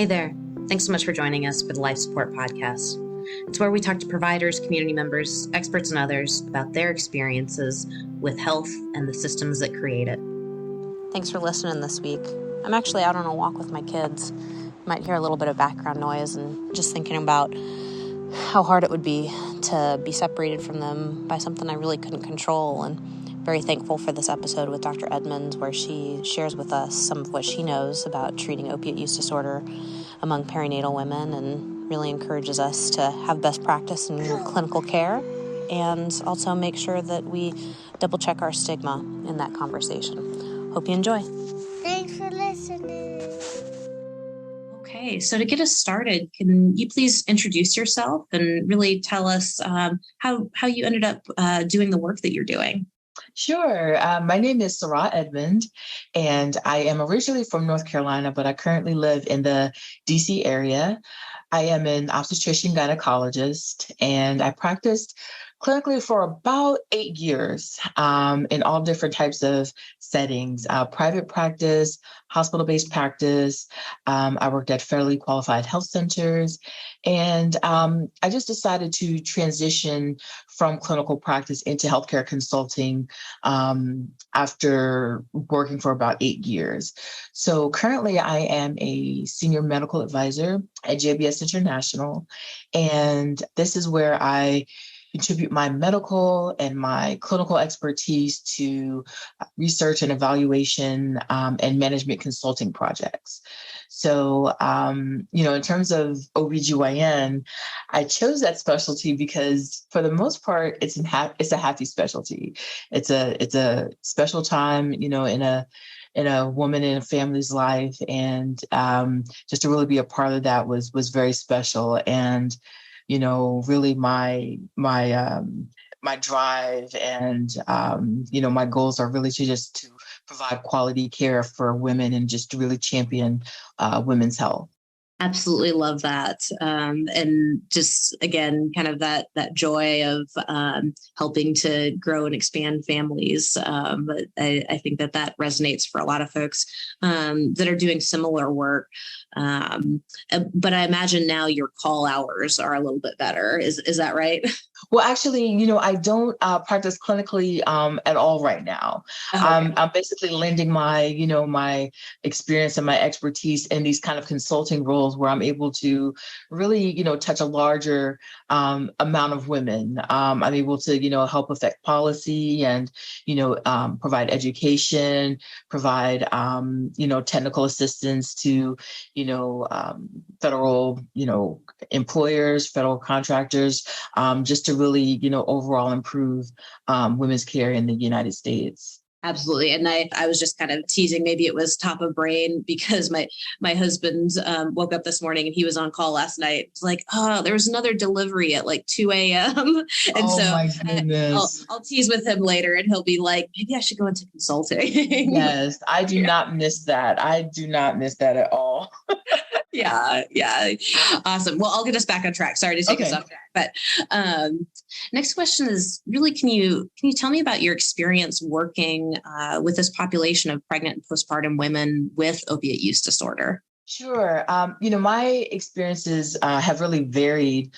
Hey there. Thanks so much for joining us for the Life Support Podcast. It's where we talk to providers, community members, experts, and others about their experiences with health and the systems that create it. Thanks for listening this week. I'm actually out on a walk with my kids. You might hear a little bit of background noise and just thinking about how hard it would be to be separated from them by something I really couldn't control. And very thankful for this episode with Dr. Edmond, where she shares with us some of what she knows about treating opiate use disorder among perinatal women and really encourages us to have best practice in clinical care and also make sure that we double check our stigma in that conversation. Hope you enjoy. Thanks for listening. Okay, so to get us started, can you please introduce yourself and really tell us how you ended up doing the work that you're doing? Sure. My name is Sura Edmond, and I am originally from North Carolina, but I currently live in the DC area. I am an obstetrician gynecologist, and I practiced clinically for about 8 years in all different types of settings, private practice, hospital-based practice. I worked at federally qualified health centers, and I just decided to transition from clinical practice into healthcare consulting after working for about 8 years. So currently I am a senior medical advisor at JBS International, and this is where I contribute my medical and my clinical expertise to research and evaluation and management consulting projects. So, in terms of OBGYN, I chose that specialty because for the most part, it's a happy specialty. It's a special time, in a woman and a family's life. And just to really be a part of that was very special. And really my drive and, my goals are really to provide quality care for women and just to really champion women's health. Absolutely love that. And just, again, kind of that joy of helping to grow and expand families. But I think that resonates for a lot of folks that are doing similar work. But I imagine now your call hours are a little bit better. Is that right? Well, actually, I don't practice clinically at all right now. Okay. I'm basically lending my, my experience and my expertise in these kind of consulting roles where I'm able to really, touch a larger amount of women. I'm able to, help affect policy and, provide education, provide, technical assistance to, federal, employers, federal contractors, just to really, overall improve women's care in the United States. Absolutely. And I was just kind of teasing, maybe it was top of brain because my husband woke up this morning and he was on call last night. It's like, there was another delivery at like 2 a.m. And my goodness. I'll tease with him later and he'll be like, maybe I should go into consulting. Yes, I do not miss that. I do not miss that at all. Yeah. Awesome. Well, I'll get us back on track. Sorry to take us off track. But next question is really, can you tell me about your experience working with this population of pregnant and postpartum women with opiate use disorder? Sure. My experiences have really varied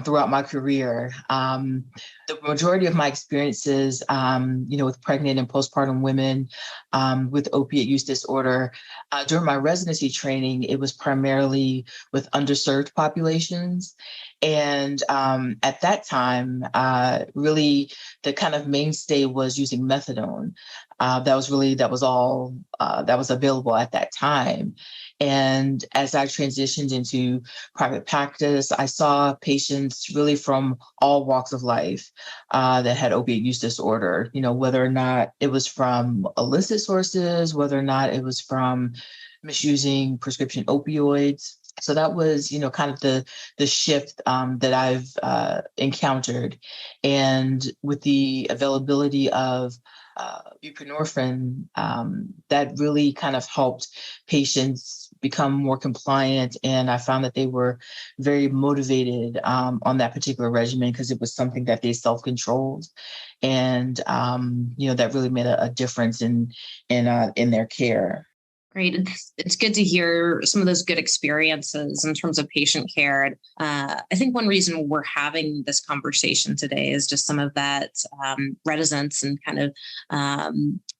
throughout my career. The majority of my experiences, with pregnant and postpartum women with opiate use disorder, during my residency training, it was primarily with underserved populations. And at that time, really the kind of mainstay was using methadone. That was all that was available at that time. And as I transitioned into private practice, I saw patients really from all walks of life that had opiate use disorder, whether or not it was from illicit sources, whether or not it was from misusing prescription opioids. So that was, kind of the shift that I've encountered. And with the availability of buprenorphine, that really kind of helped patients become more compliant. And I found that they were very motivated on that particular regimen because it was something that they self-controlled. And, that really made a difference in their care. Great. It's good to hear some of those good experiences in terms of patient care. And I think one reason we're having this conversation today is just some of that reticence and kind of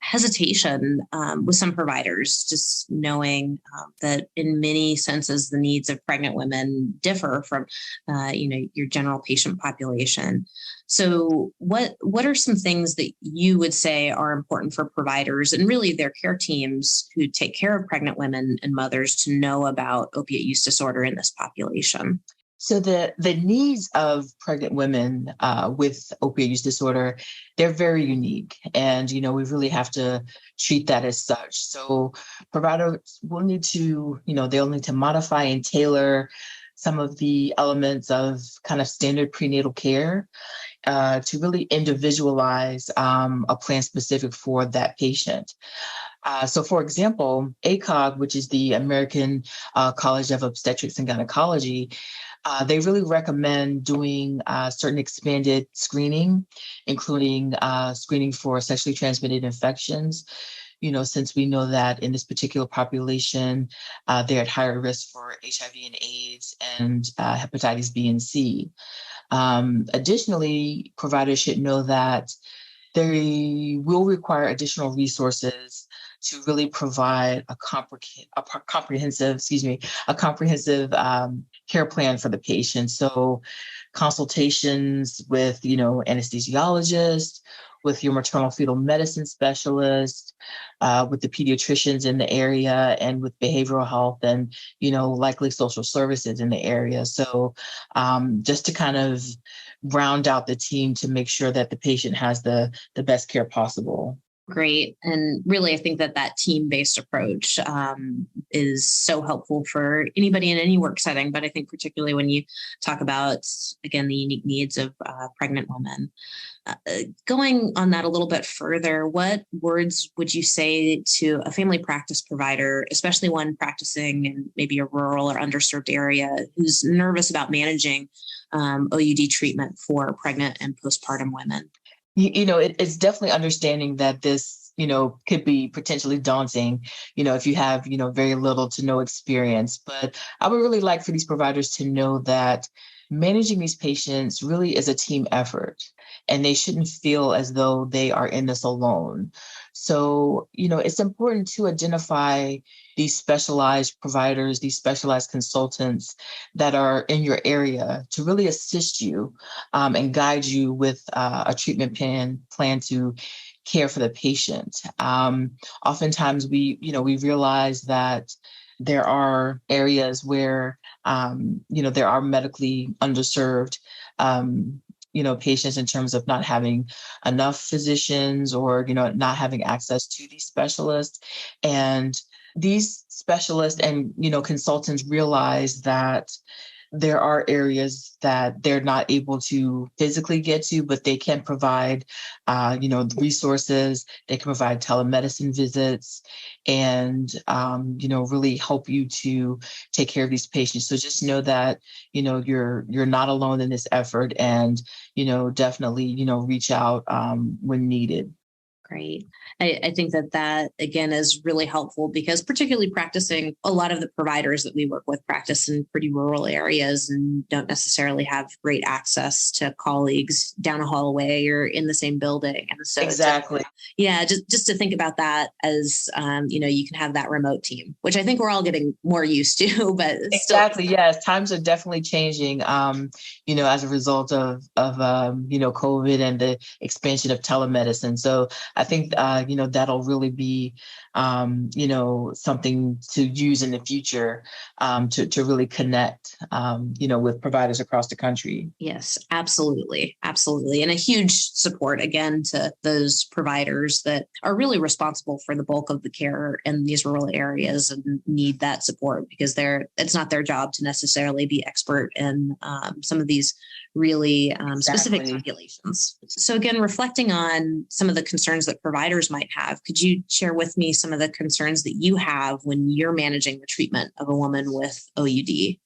hesitation with some providers, just knowing that in many senses, the needs of pregnant women differ from, your general patient population. So what are some things that you would say are important for providers and really their care teams who take care of pregnant women and mothers to know about opiate use disorder in this population? So the needs of pregnant women with opioid use disorder, they're very unique. And, we really have to treat that as such. So providers will need to, they'll need to modify and tailor some of the elements of kind of standard prenatal care to really individualize a plan specific for that patient. So, for example, ACOG, which is the American College of Obstetrics and Gynecology, they really recommend doing certain expanded screening, including screening for sexually transmitted infections. Since we know that in this particular population, they're at higher risk for HIV and AIDS and hepatitis B and C. Additionally, providers should know that they will require additional resources to really provide a comprehensive care plan for the patient. So consultations with, anesthesiologists, with your maternal fetal medicine specialist, with the pediatricians in the area, and with behavioral health and, likely social services in the area. So just to kind of round out the team to make sure that the patient has the best care possible. Great. And really, I think that team-based approach is so helpful for anybody in any work setting. But I think particularly when you talk about, again, the unique needs of pregnant women. Going on that a little bit further, what words would you say to a family practice provider, especially one practicing in maybe a rural or underserved area, who's nervous about managing OUD treatment for pregnant and postpartum women? It's definitely understanding that this, could be potentially daunting, if you have, very little to no experience. But I would really like for these providers to know that managing these patients really is a team effort, and they shouldn't feel as though they are in this alone. So, it's important to identify these specialized providers, these specialized consultants that are in your area to really assist you and guide you with a treatment plan to care for the patient. Oftentimes we realize that there are areas where, there are medically underserved patients in terms of not having enough physicians or, not having access to these specialists. And these specialists and, consultants realize that there are areas that they're not able to physically get to, but they can provide, resources. They can provide telemedicine visits and, really help you to take care of these patients. So just know that, you're not alone in this effort, and, definitely, reach out when needed. Great. I think that again is really helpful because particularly practicing, a lot of the providers that we work with practice in pretty rural areas and don't necessarily have great access to colleagues down a hallway or in the same building. And so exactly. Just to think about that as, you can have that remote team, which I think we're all getting more used to, but exactly. Yes. Times are definitely changing, as a result of COVID and the expansion of telemedicine. So I think, that'll really be, something to use in the future to really connect, with providers across the country. Yes, absolutely. Absolutely. And a huge support, again, to those providers that are really responsible for the bulk of the care in these rural areas and need that support because it's not their job to necessarily be expert in some of these really specific populations. So again, reflecting on some of the concerns that providers might have, could you share with me some of the concerns that you have when you're managing the treatment of a woman with OUD?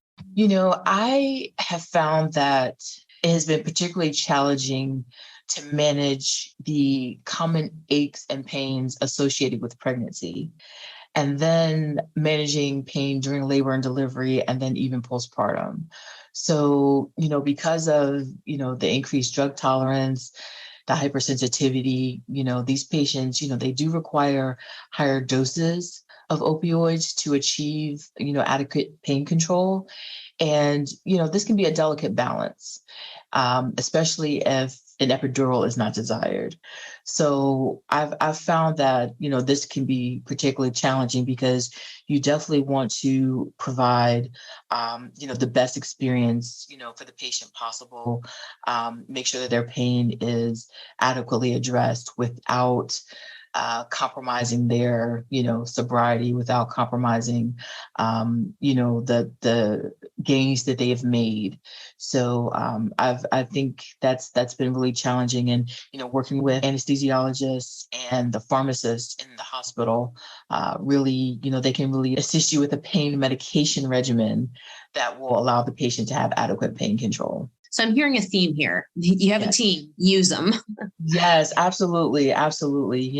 I have found that it has been particularly challenging to manage the common aches and pains associated with pregnancy. and then managing pain during labor and delivery, and then even postpartum. So, because of, the increased drug tolerance, the hypersensitivity, these patients, they do require higher doses of opioids to achieve, adequate pain control. And, this can be a delicate balance, especially if an epidural is not desired. So I've found that, this can be particularly challenging because you definitely want to provide, the best experience, for the patient possible, make sure that their pain is adequately addressed without compromising their, sobriety, without compromising, the gains that they have made. So I think that's been really challenging, and working with anesthesiologists and the pharmacists in the hospital, really, they can really assist you with a pain medication regimen that will allow the patient to have adequate pain control. So I'm hearing a theme here. You have a team, use them. Yes, absolutely. Absolutely.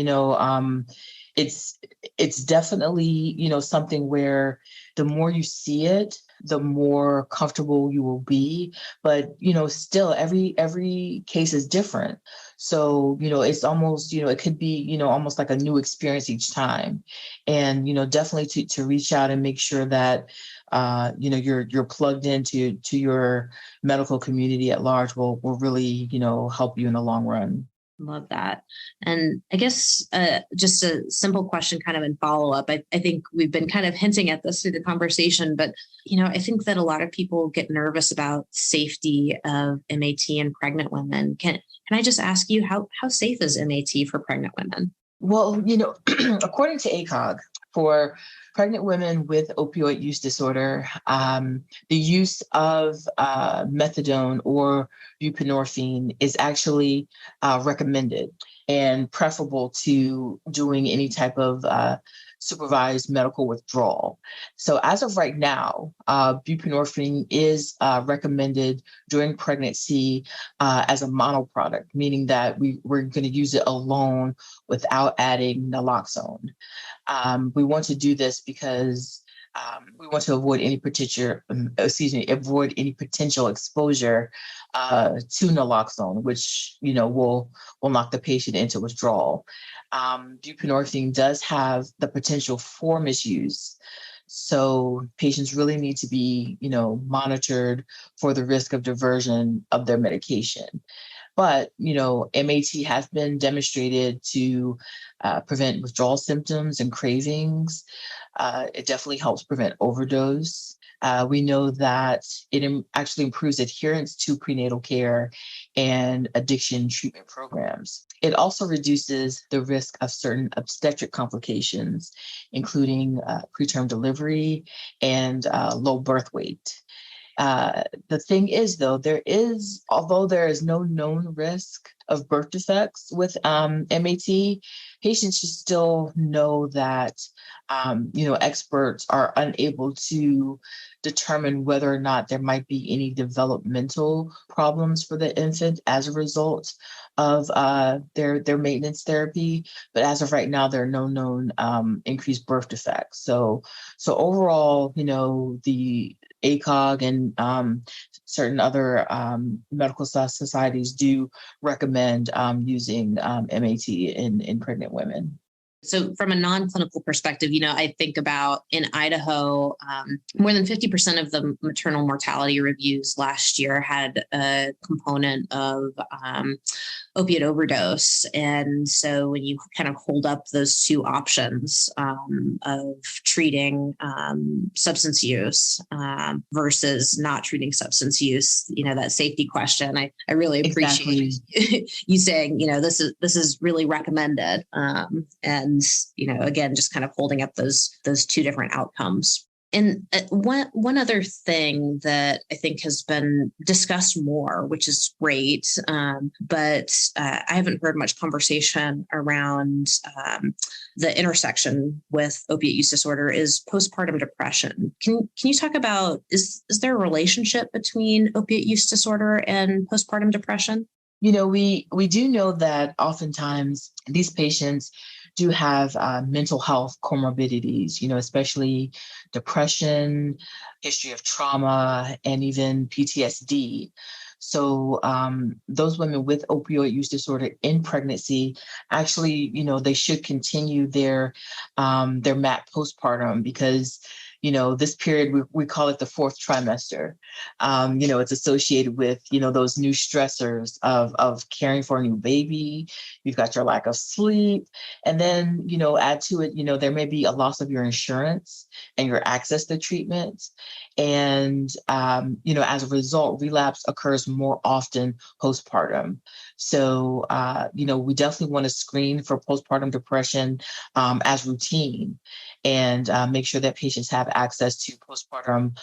It's definitely, something where the more you see it, the more comfortable you will be. But, still every case is different. So, it's almost, it could be, almost like a new experience each time. And, definitely to reach out and make sure that, you're plugged into your medical community at large will really, help you in the long run. Love that. And I guess just a simple question kind of in follow-up. I think we've been kind of hinting at this through the conversation, but, I think that a lot of people get nervous about safety of MAT in pregnant women. Can I just ask you, how safe is MAT for pregnant women? Well, according to ACOG, for pregnant women with opioid use disorder, the use of methadone or buprenorphine is actually recommended and preferable to doing any type of supervised medical withdrawal. So as of right now, buprenorphine is recommended during pregnancy as a monoproduct, meaning that we're going to use it alone without adding naloxone. We want to do this because we want to avoid any avoid any potential exposure to naloxone, which will knock the patient into withdrawal. Buprenorphine does have the potential for misuse, so patients really need to be monitored for the risk of diversion of their medication. But, MAT has been demonstrated to prevent withdrawal symptoms and cravings. It definitely helps prevent overdose. We know that it actually improves adherence to prenatal care and addiction treatment programs. It also reduces the risk of certain obstetric complications, including preterm delivery and low birth weight. The thing is, though, although there is no known risk of birth defects with MAT, patients should still know that, experts are unable to determine whether or not there might be any developmental problems for the infant as a result of their maintenance therapy. But as of right now, there are no known increased birth defects. So overall, the ACOG and certain other medical societies do recommend using MAT in pregnant women. So from a non-clinical perspective, I think about in Idaho, more than 50% of the maternal mortality reviews last year had a component of opiate overdose. And so when you kind of hold up those two options of treating substance use versus not treating substance use, that safety question, I really appreciate you saying, this is really recommended. And, again, just kind of holding up those two different outcomes. And one other thing that I think has been discussed more, which is great, but I haven't heard much conversation around the intersection with opiate use disorder, is postpartum depression. Can you talk about, is there a relationship between opiate use disorder and postpartum depression? We do know that oftentimes these patients do have mental health comorbidities, especially depression, history of trauma, and even PTSD. So those women with opioid use disorder in pregnancy, actually, they should continue their MAP postpartum, because this period, we call it the fourth trimester. It's associated with, those new stressors of caring for a new baby. You've got your lack of sleep. And then, add to it, there may be a loss of your insurance and your access to treatment. And, as a result, relapse occurs more often postpartum. So, we definitely want to screen for postpartum depression as routine, and make sure that patients have access to postpartum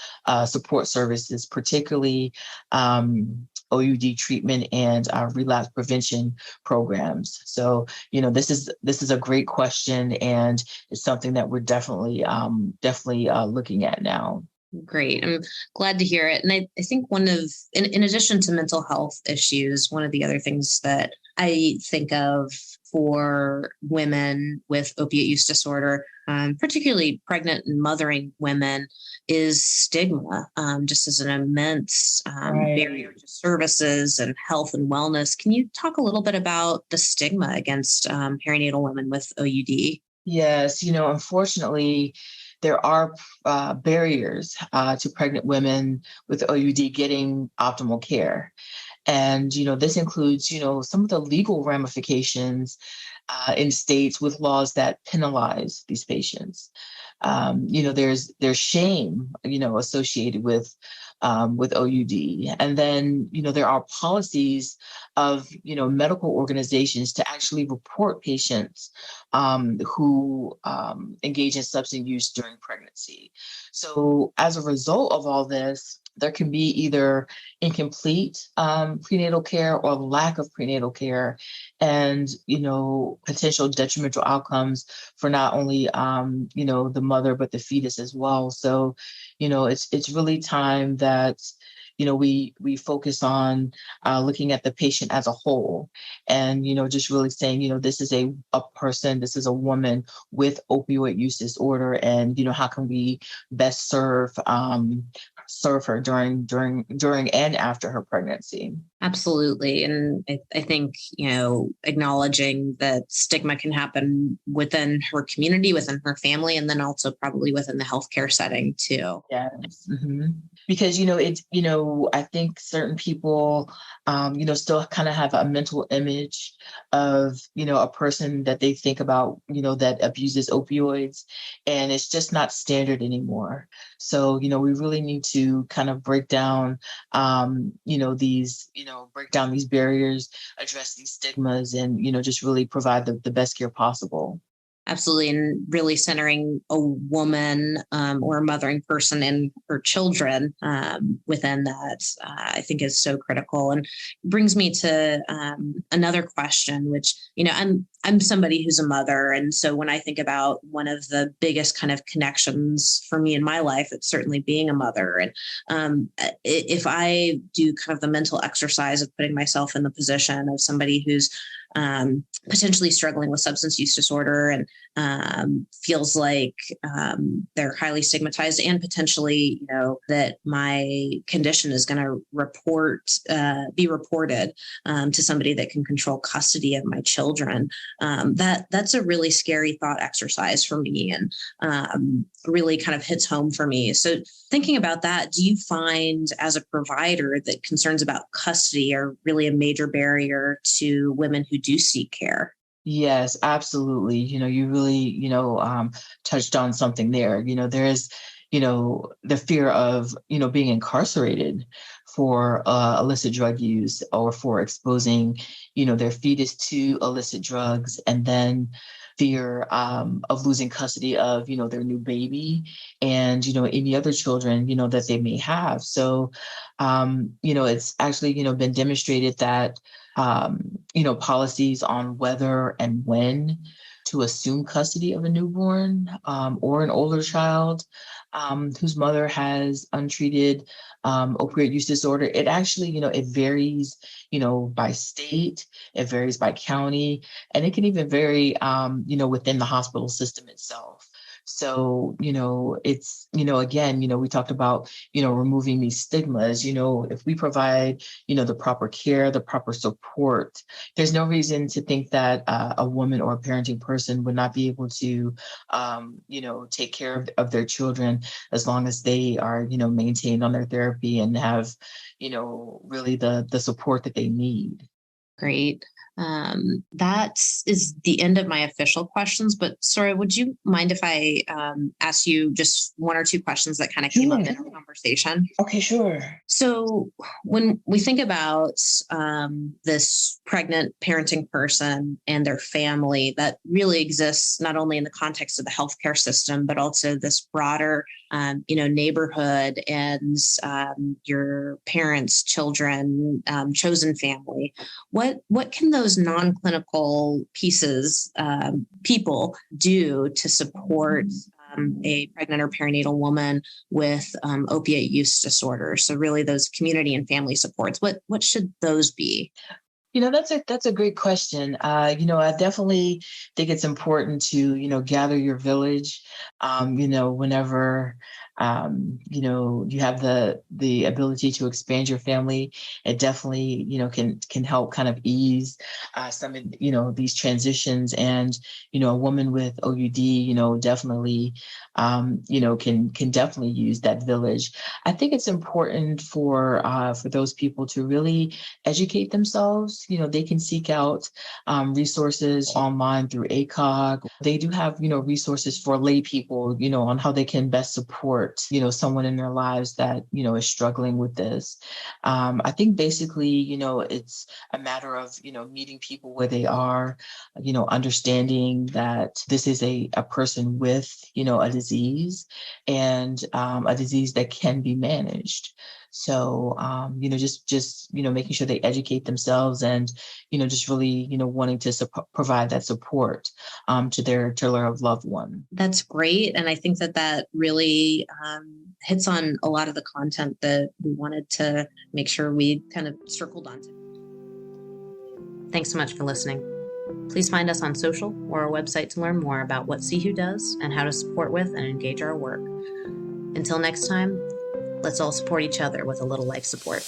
support services, particularly OUD treatment and relapse prevention programs. So, this is a great question, and it's something that we're definitely looking at now. Great. I'm glad to hear it. And I think in addition to mental health issues, one of the other things that I think of for women with opiate use disorder, particularly pregnant and mothering women, is stigma, just as an immense barrier to services and health and wellness. Can you talk a little bit about the stigma against perinatal women with OUD? Yes, unfortunately, there are barriers to pregnant women with OUD getting optimal care. And, this includes, some of the legal ramifications in states with laws that penalize these patients. There's shame, associated with OUD. And then, there are policies of, medical organizations to actually report patients who engage in substance use during pregnancy. So as a result of all this, there can be either incomplete prenatal care or lack of prenatal care, and, potential detrimental outcomes for not only, the mother, but the fetus as well. So, it's really time that, we focus on looking at the patient as a whole, and, just really saying, this is a person, this is a woman with opioid use disorder, and, how can we best serve her during and after her pregnancy. Absolutely. And I think, acknowledging that stigma can happen within her community, within her family, and then also probably within the healthcare setting too. Yes. Mm-hmm. Because, I think certain people, still kind of have a mental image of, a person that they think about, that abuses opioids, and it's just not standard anymore. So, we really need to kind of break down, these barriers, address these stigmas, and, just really provide the best care possible. Absolutely. And really centering a woman or a mothering person and her children within that, I think is so critical. And brings me to another question, which, I'm somebody who's a mother. And so when I think about one of the biggest kind of connections for me in my life, it's certainly being a mother. And if I do kind of the mental exercise of putting myself in the position of somebody who's potentially struggling with substance use disorder and feels like they're highly stigmatized, and potentially, that my condition is going to be reported to somebody that can control custody of my children. That's a really scary thought exercise for me, and really kind of hits home for me. So thinking about that, do you find as a provider that concerns about custody are really a major barrier to women who do seek care? Yes, absolutely. You really, touched on something there. There is, the fear of, being incarcerated for illicit drug use, or for exposing, their fetus to illicit drugs, and then fear of losing custody of, their new baby, and, any other children, that they may have. So, it's actually, been demonstrated that, policies on whether and when to assume custody of a newborn or an older child whose mother has untreated opioid use disorder, it actually, it varies, by state, it varies by county, and it can even vary, within the hospital system itself. So, it's, again, we talked about, removing these stigmas. If we provide, the proper care, the proper support, there's no reason to think that a woman or a parenting person would not be able to, take care of their children as long as they are, maintained on their therapy and have, really the support that they need. Great. That is the end of my official questions, but Sura, would you mind if I ask you just one or two questions that kind of came up in our conversation? Okay, sure. So when we think about this pregnant parenting person and their family that really exists not only in the context of the healthcare system, but also this broader neighborhood and your parents, children, chosen family, what can those non-clinical pieces, people do to support a pregnant or perinatal woman with opiate use disorder? So really those community and family supports, what should those be? That's a great question. I definitely think it's important to, gather your village, whenever, you have the ability to expand your family. It definitely, can help kind of ease some of, these transitions. And, a woman with OUD, definitely, can definitely use that village. I think it's important for those people to really educate themselves. They can seek out resources online through ACOG. They do have, resources for lay people, on how they can best support, someone in their lives that, is struggling with this. I think basically, it's a matter of, meeting people where they are, understanding that this is a person with, a disease and a disease that can be managed. So, just making sure they educate themselves and, just really, wanting to provide that support to their loved one. That's great. And I think that really hits on a lot of the content that we wanted to make sure we kind of circled onto. Thanks so much for listening. Please find us on social or our website to learn more about what CWHO does and how to support with and engage our work. Until next time, let's all support each other with a little life support.